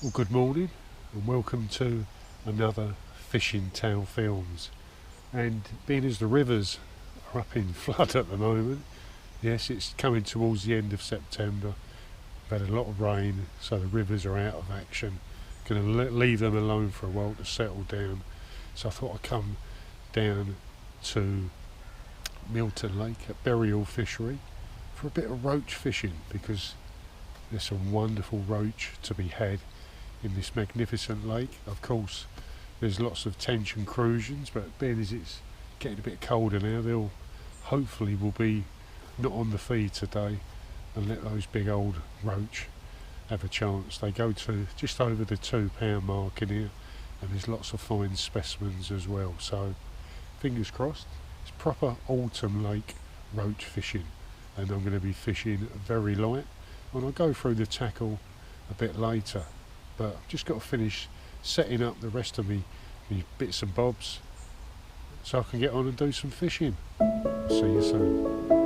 Well, good morning and welcome to another Fishing Town Films. And being as the rivers are up in flood at the moment, yes, it's coming towards the end of September. We've had a lot of rain, so the rivers are out of action. Going to leave them alone for a while to settle down. So I thought I'd come down to Milton Lake at Bury Hill Fishery for a bit of roach fishing, because there's some wonderful roach to be had in this magnificent lake. Of course, there's lots of tension crusions, but being as it's getting a bit colder now, they'll hopefully will be not on the feed today, and let those big old roach have a chance. They go to just over the £2 mark in here, and there's lots of fine specimens as well. So fingers crossed. It's proper autumn lake roach fishing, and I'm going to be fishing very light, and I'll go through the tackle a bit later. But I've just got to finish setting up the rest of me bits and bobs so I can get on and do some fishing. See you soon.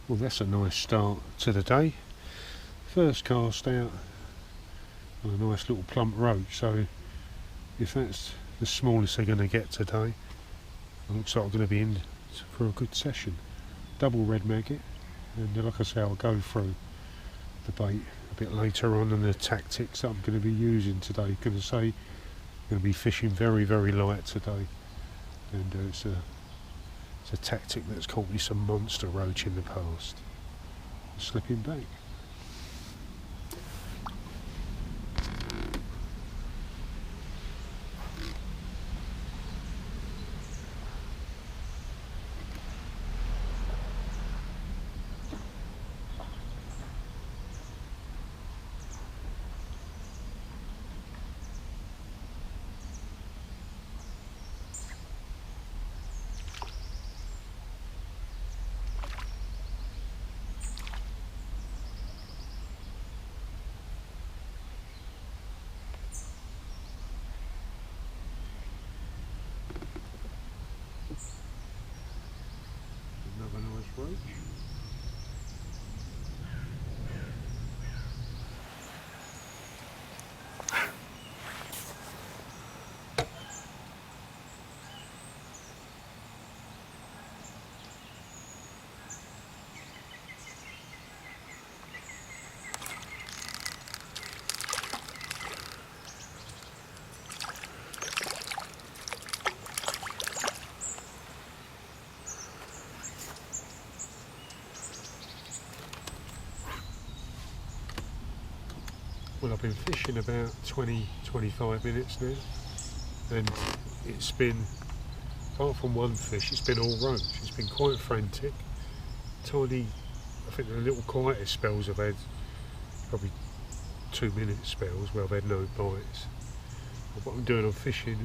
Well, that's a nice start to the day. First cast out on a nice little plump roach, so if that's the smallest they're going to get today, it looks like I'm going to be in for a good session. Double red maggot, and like I say, I'll go through the bait a bit later on and the tactics that I'm going to be using today. Going to say I'm going to be fishing very, very light today, and it's a tactic that's caught me some monster roach in the past. Slipping back. I've been fishing about 20-25 minutes now, and it's been, apart from one fish, it's been all roach. It's been quite frantic. Tiny, I think the little quietest spells I've had, probably 2-minute spells where I've had no bites. But what I'm doing, I'm fishing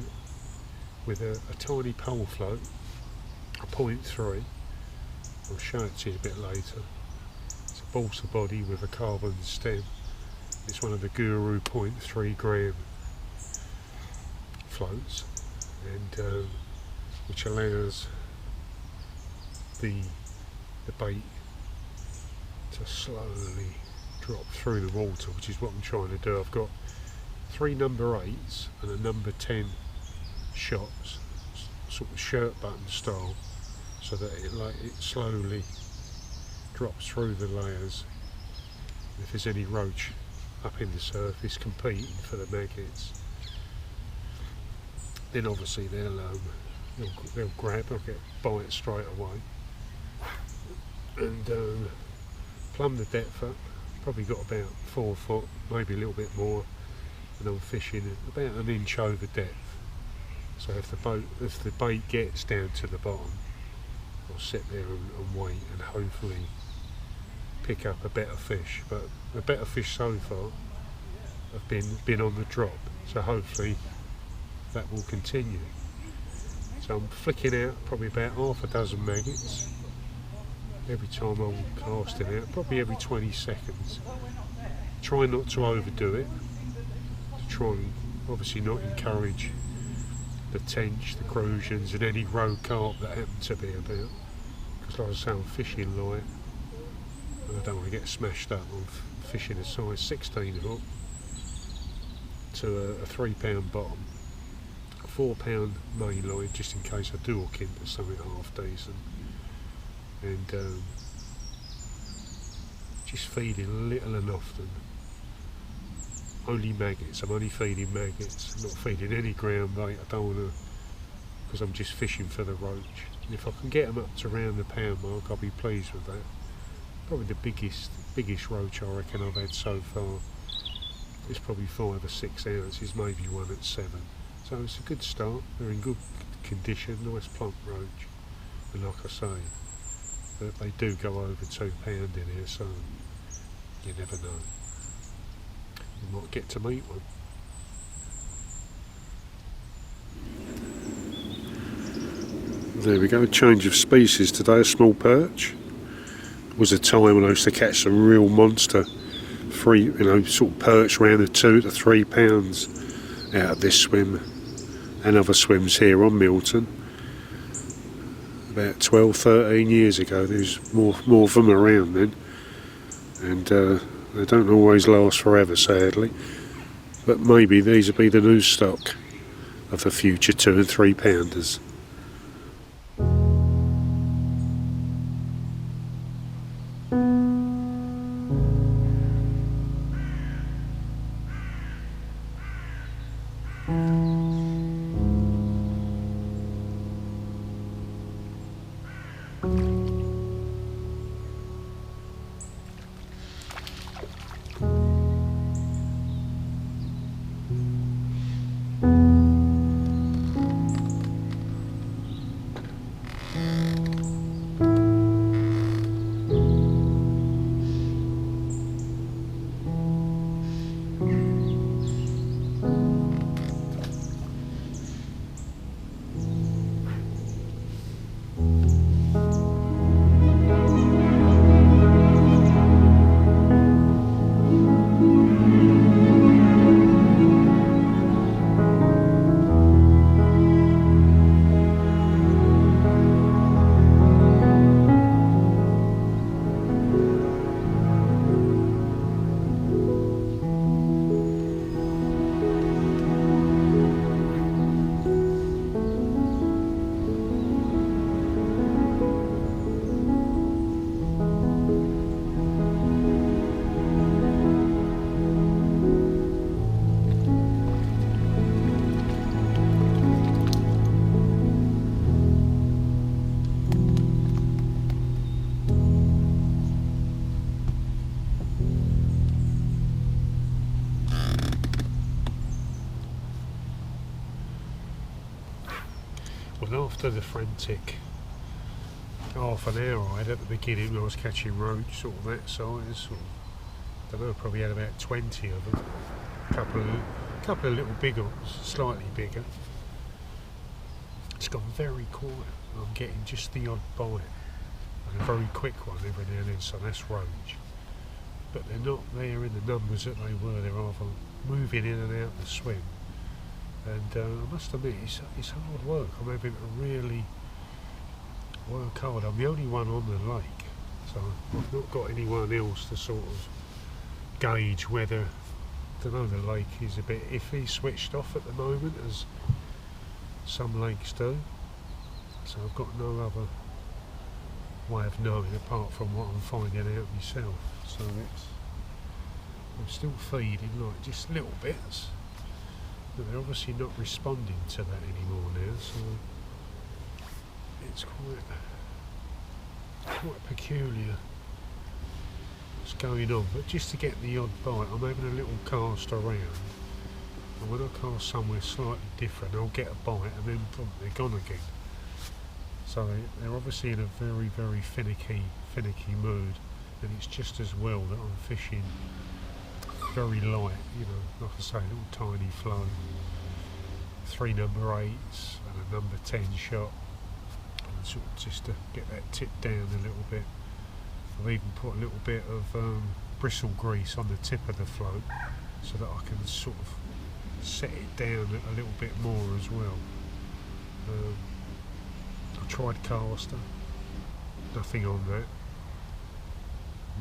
with a tiny pole float, a 0.3. I'll show it to you a bit later. It's a balsa body with a carbon stem. It's one of the Guru 0.3 gram floats, and which allows the bait to slowly drop through the water, which is what I'm trying to do. I've got 3 number 8s and a number 10 shots, sort of shirt button style, so that it slowly drops through the layers. If there's any roach up in the surface competing for the maggots, then obviously they'll grab, they'll get bites straight away. And plumb the depth up, probably got about 4 foot, maybe a little bit more, and I'm fishing about an inch over depth. So if the bait gets down to the bottom, I'll sit there and wait and hopefully pick up a better fish. But the better fish so far have been on the drop, so hopefully that will continue. So I'm flicking out probably about half a dozen maggots every time I'm casting out, probably every 20 seconds. Try not to overdo it, try and obviously not encourage the tench, the crusions and any roe carp that happen to be about, because like I say, I'm fishing light and I don't want to get smashed up. I'm fishing a size 16 hook to a 3 pound bottom, a 4 pound main line just in case I do hook into something half decent, and just feeding little and often. Only maggots. I'm only feeding maggots. I'm not feeding any ground bait. I don't want to, because I'm just fishing for the roach. And if I can get them up to around the pound mark, I'll be pleased with that. Probably the biggest roach I reckon I've had so far is probably 5 or 6 ounces, maybe one at 7. So it's a good start. They're in good condition, nice plump roach. And like I say, they do go over 2 pound in here, so you never know. You might get to meet one. There we go, change of species today, a small perch. It was a time when I used to catch some real monster, sort of perch around the 2 to 3 pounds out of this swim and other swims here on Milton. About 12-13 years ago, there was more of them around then, and they don't always last forever, sadly, but maybe these will be the new stock of the future 2 and 3 pounders. Well, after the frantic half an hour I had at the beginning, I was catching roach sort of that size, sort of, I don't know, probably had about 20 of them. Couple of little bigger ones, slightly bigger. It's gone very quiet. I'm getting just the odd bite, and a very quick one every now and then, so that's roach. But they're not there in the numbers that they were. They're either moving in and out the swim, and I must admit it's hard work. I'm having to really work hard. I'm the only one on the lake, so I've not got anyone else to sort of gauge whether, I don't know, the lake is a bit iffy, switched off at the moment, as some lakes do. So I've got no other way of knowing apart from what I'm finding out myself. So I'm still feeding, like, just little bits, but they're obviously not responding to that anymore now, so it's quite peculiar what's going on. But just to get the odd bite, I'm having a little cast around, and when I cast somewhere slightly different, I'll get a bite and then boom, they're gone again. So they're obviously in a very, very finicky mood, and it's just as well that I'm fishing very light, you know, like I say, a little tiny flow, 3 number 8s and a number 10 shot, and sort of just to get that tip down a little bit. I've even put a little bit of bristle grease on the tip of the float so that I can sort of set it down a little bit more as well. I tried caster, nothing on that.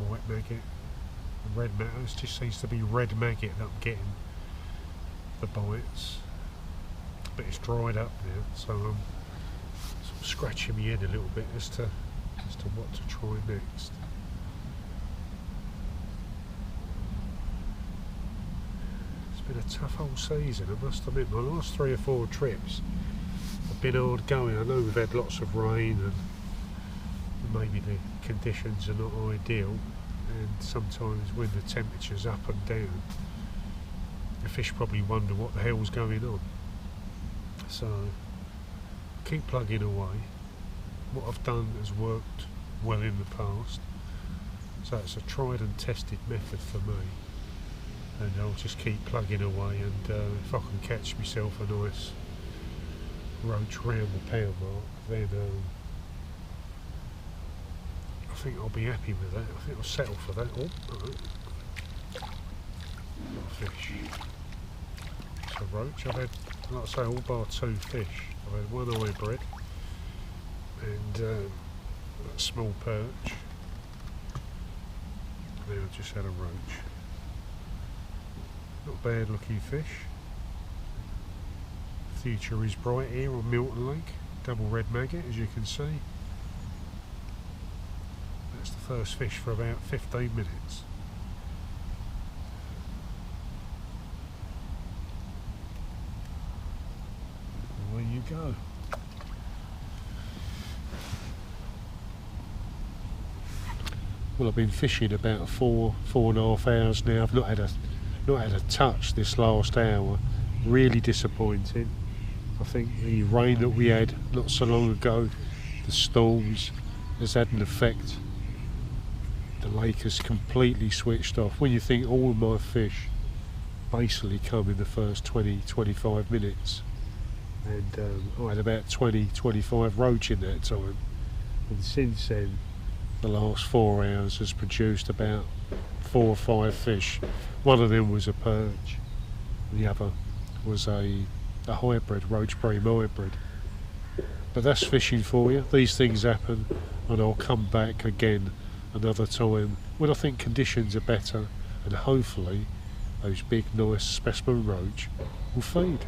White maggot, red maggot, it just seems to be red maggot that I'm getting the bites, but it's dried up now, so I'm sort of scratching my head a little bit as to what to try next. It's been a tough whole season, I must admit. My last 3 or 4 trips have been hard going. I know we've had lots of rain and maybe the conditions are not ideal, and sometimes when the temperature's up and down, the fish probably wonder what the hell's going on. So keep plugging away. What I've done has worked well in the past, so it's a tried and tested method for me, and I'll just keep plugging away, and if I can catch myself a nice roach round the pound mark, then I think I'll be happy with that. I think I'll settle for that. Oh, right. Got a fish. It's a roach. I've had, like I say, all bar 2 fish. I've had 1 hybrid and a small perch. And then I just had a roach. Not bad looking fish. Future is bright here on Milton Lake. Double red maggot, as you can see. That's the first fish for about 15 minutes. There you go. Well, I've been fishing about 4.5 hours now. I've not had a touch this last hour. Really disappointing. I think the rain that we had not so long ago, the storms, has had an effect. The lake has completely switched off. When you think all of my fish basically come in the first 20-25 minutes, and I had about 20-25 roach in that time, and since then the last 4 hours has produced about 4 or 5 fish. One of them was a perch, the other was a hybrid, roach bream hybrid. But that's fishing for you. These things happen, and I'll come back again another time when I think conditions are better, and hopefully those big nice specimen roach will feed.